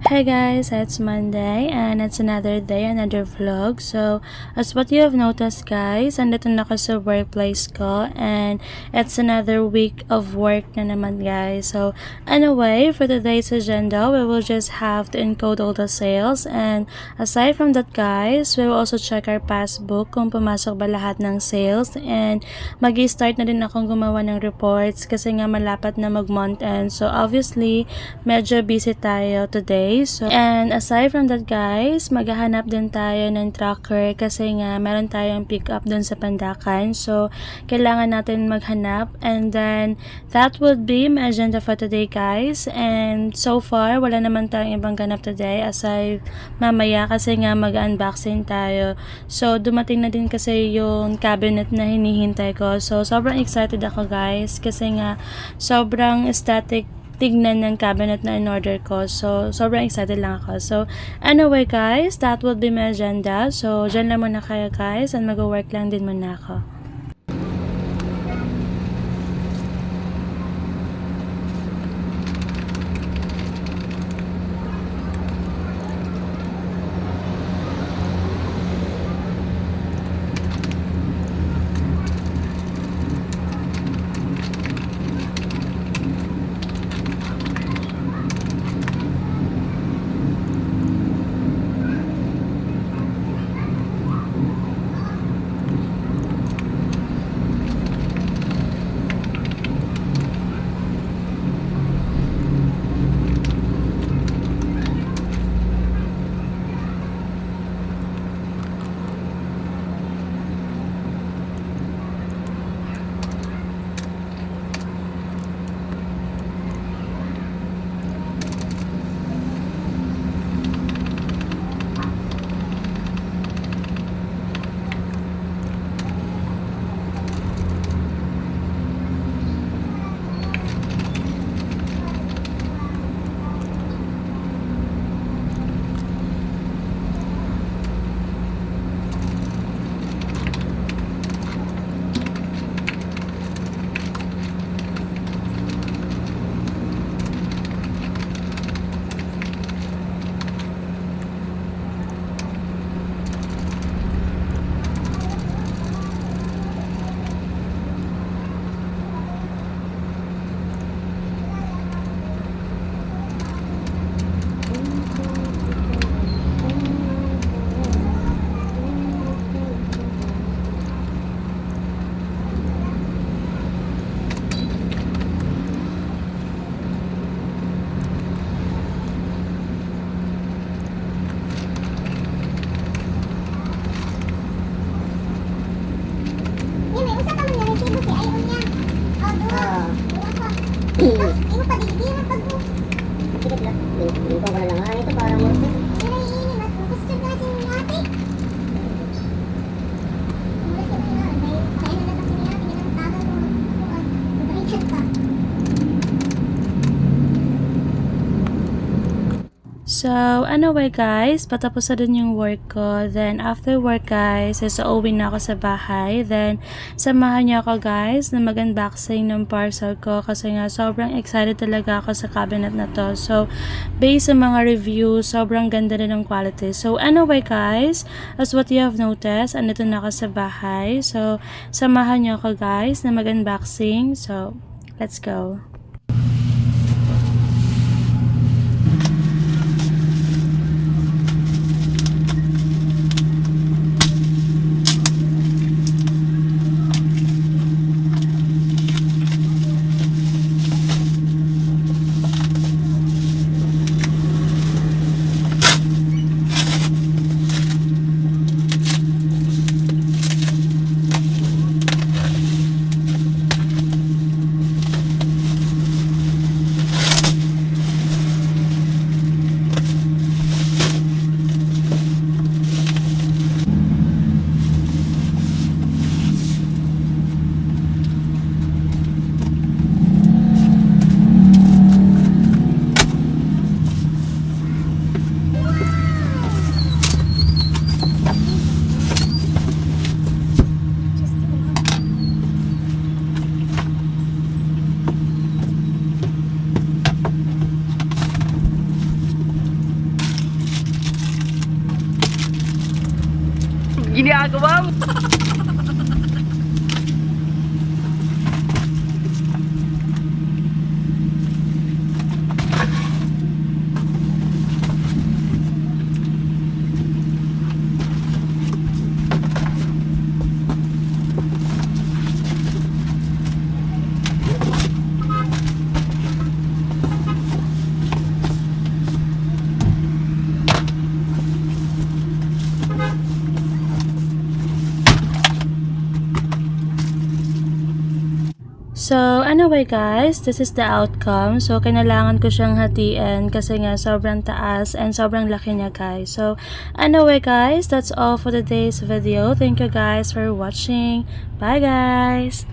Hi guys, it's Monday and it's another day, another vlog. So, as what you have noticed guys, andito na ako sa workplace ko and it's another week of work na naman guys. So, anyway, for today's agenda, we will just have to encode all the sales and aside from that guys, we will also check our passbook kung pumasok ba lahat ng sales and mag-i-start na din akong gumawa ng reports kasi nga malapat na mag-month end. So, obviously, medyo busy tayo today. So, and aside from that guys, maghahanap din tayo ng tracker kasi nga meron tayong pick up dun sa Pandakan. So, kailangan natin maghanap and then that would be my agenda for today guys. And so far, wala naman tayong ibang ganap today aside mamaya kasi nga mag-unboxing tayo. So, dumating na din kasi yung cabinet na hinihintay ko. So, sobrang excited ako guys kasi nga sobrang static tignan ng cabinet na in-order ko. So, sobrang excited lang ako. So, anyway guys, that would be my agenda. So, dyan lang muna kayo guys and mag-work lang din muna ako. So, anyway guys, patapos na din yung work ko. Then, after work guys, is uuwi na ako sa bahay. Then, samahan niyo ako guys na mag-unboxing ng parcel ko kasi nga sobrang excited talaga ako sa cabinet na to. So, based sa mga reviews, sobrang ganda rin ng quality. So, anyway guys, as what you have noticed, andito na ako sa bahay. So, samahan niyo ako guys na mag-unboxing. So, let's go. ginagawa mo? So, anyway guys, this is the outcome. So, kailangan ko siyang hatiin kasi nga sobrang taas and sobrang laki niya guys. So, anyway guys, that's all for today's video. Thank you guys for watching. Bye guys!